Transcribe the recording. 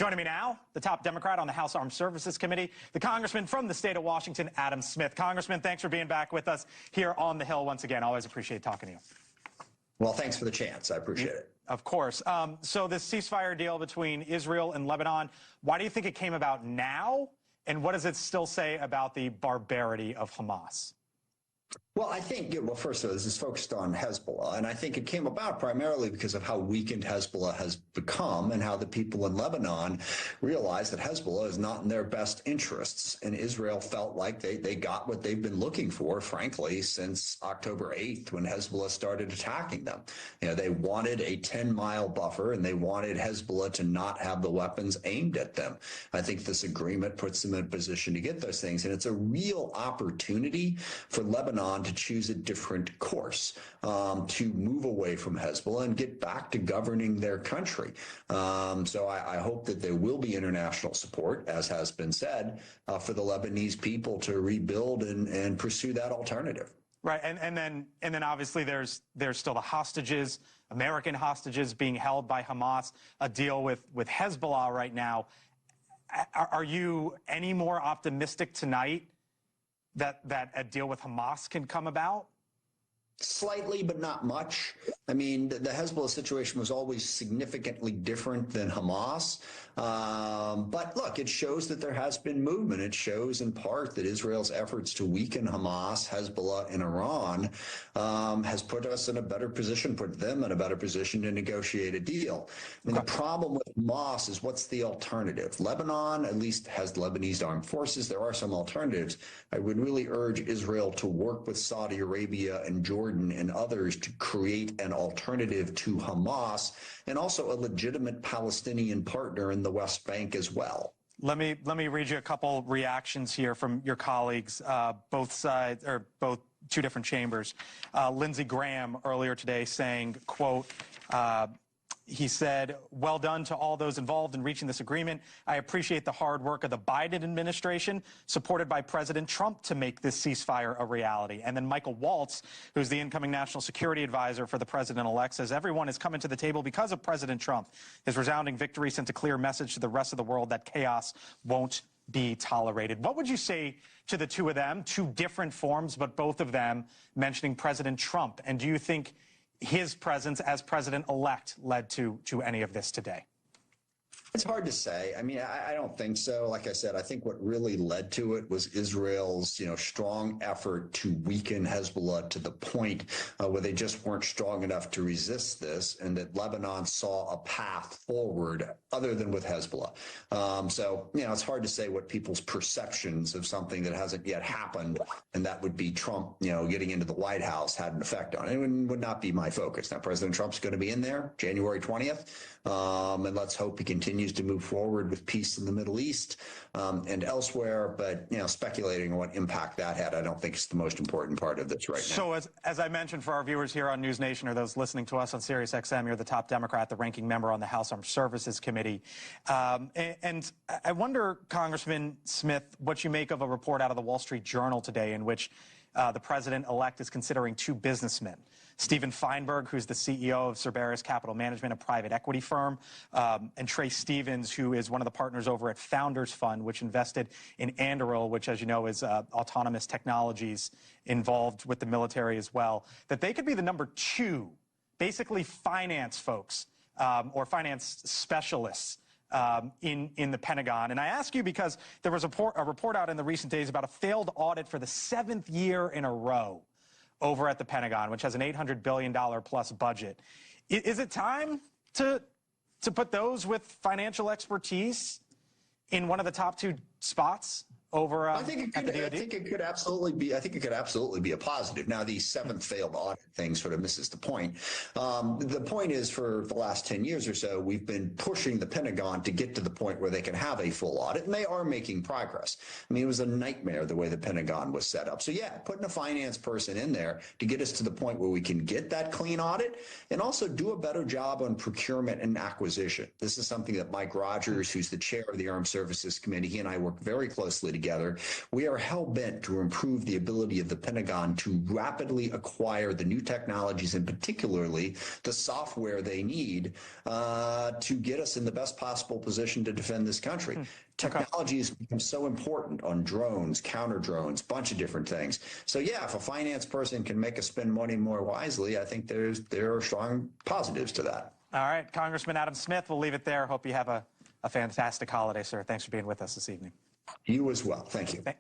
Joining me now, the top Democrat on the House Armed Services Committee, the congressman from the state of Washington, Adam Smith. Congressman, thanks for being back with us here on the Hill once again. Always appreciate talking to you. Well, thanks for the chance. I appreciate it. Of course. So this ceasefire deal between Israel and Lebanon, why do you think it came about now? And what does it still say about the barbarity of Hamas? Well, I think, well, first of all, this is focused on Hezbollah, and I think it came about primarily because of how weakened Hezbollah has become and how the people in Lebanon realize that Hezbollah is not in their best interests. And Israel felt like they got what they've been looking for, frankly, since October 8th when Hezbollah started attacking them. You know, they wanted a 10-mile buffer, and they wanted Hezbollah to not have the weapons aimed at them. I think this agreement puts them in a position to get those things, and it's a real opportunity for Lebanon to choose a different course, to move away from Hezbollah and get back to governing their country. So I hope that there will be international support, as has been said, for the Lebanese people to rebuild and pursue that alternative. Right, and then obviously there's still the hostages, American hostages being held by Hamas, a deal with Hezbollah right now. Are you any more optimistic tonight that a deal with Hamas can come about? Slightly, but not much. I mean, the Hezbollah situation was always significantly different than Hamas. But look, it shows that there has been movement. It shows in part that Israel's efforts to weaken Hamas, Hezbollah, and Iran has put us in a better position, put them in a better position to negotiate a deal. I mean, the problem with Hamas is what's the alternative? Lebanon at least has Lebanese armed forces. There are some alternatives. I would really urge Israel to work with Saudi Arabia and Jordan and others to create an alternative to Hamas and also a legitimate Palestinian partner in the West Bank as well. Let me read you a couple reactions here from your colleagues, both sides, or both two different chambers. Lindsey Graham earlier today saying, quote, he said, "Well done to all those involved in reaching this agreement. I appreciate the hard work of the Biden administration, supported by President Trump, to make this ceasefire a reality." And then Michael Waltz, who's the incoming national security advisor for the president-elect, says everyone is coming to the table because of President Trump. His resounding victory sent a clear message to the rest of the world that chaos won't be tolerated. What would you say to the two of them, two different forms, but both of them mentioning President Trump? And do you think his presence as president-elect led to any of this today? It's hard to say. I mean, I don't think so. Like I said, I think what really led to it was Israel's, strong effort to weaken Hezbollah to the point where they just weren't strong enough to resist this, and that Lebanon saw a path forward other than with Hezbollah. So, it's hard to say what people's perceptions of something that hasn't yet happened, and that would be Trump, getting into the White House, had an effect on it. It would not be my focus. Now, President Trump's going to be in there January 20th, and let's hope he continues to move forward with peace in the Middle East and elsewhere. But, speculating on what impact that had, I don't think is the most important part of this right now. So as I mentioned for our viewers here on NewsNation or those listening to us on SiriusXM, you're the top Democrat, the ranking member on the House Armed Services Committee. And I wonder, Congressman Smith, what you make of a report out of the Wall Street Journal today in which the president-elect is considering two businessmen, Steven Feinberg, who's the CEO of Cerberus Capital Management, a private equity firm, and Trey Stevens, who is one of the partners over at Founders Fund, which invested in Anduril, which, as you know, is autonomous technologies involved with the military as well, that they could be the number two, basically finance folks or finance specialists in the Pentagon. And I ask you because there was a report out in the recent days about a failed audit for the 7th year in a row over at the Pentagon, which has an $800 billion plus budget. Is it time to put those with financial expertise in one of the top two spots over I think it could absolutely be. I think it could absolutely be a positive. Now, the 7th failed audit thing sort of misses the point. The point is, for the last 10 years or so, we've been pushing the Pentagon to get to the point where they can have a full audit, and they are making progress. I mean, it was a nightmare the way the Pentagon was set up. So, yeah, putting a finance person in there to get us to the point where we can get that clean audit and also do a better job on procurement and acquisition. This is something that Mike Rogers, who's the chair of the Armed Services Committee, he and I work very closely together together. We are hell-bent to improve the ability of the Pentagon to rapidly acquire the new technologies, and particularly the software they need to get us in the best possible position to defend this country. Technology has become so important on drones, counter drones, bunch of different things. So yeah, if a finance person can make us spend money more wisely, I think there are strong positives to that. All right, Congressman Adam Smith, we'll leave it there. Hope you have a fantastic holiday, sir. Thanks for being with us this evening. You as well. Thank you. Thank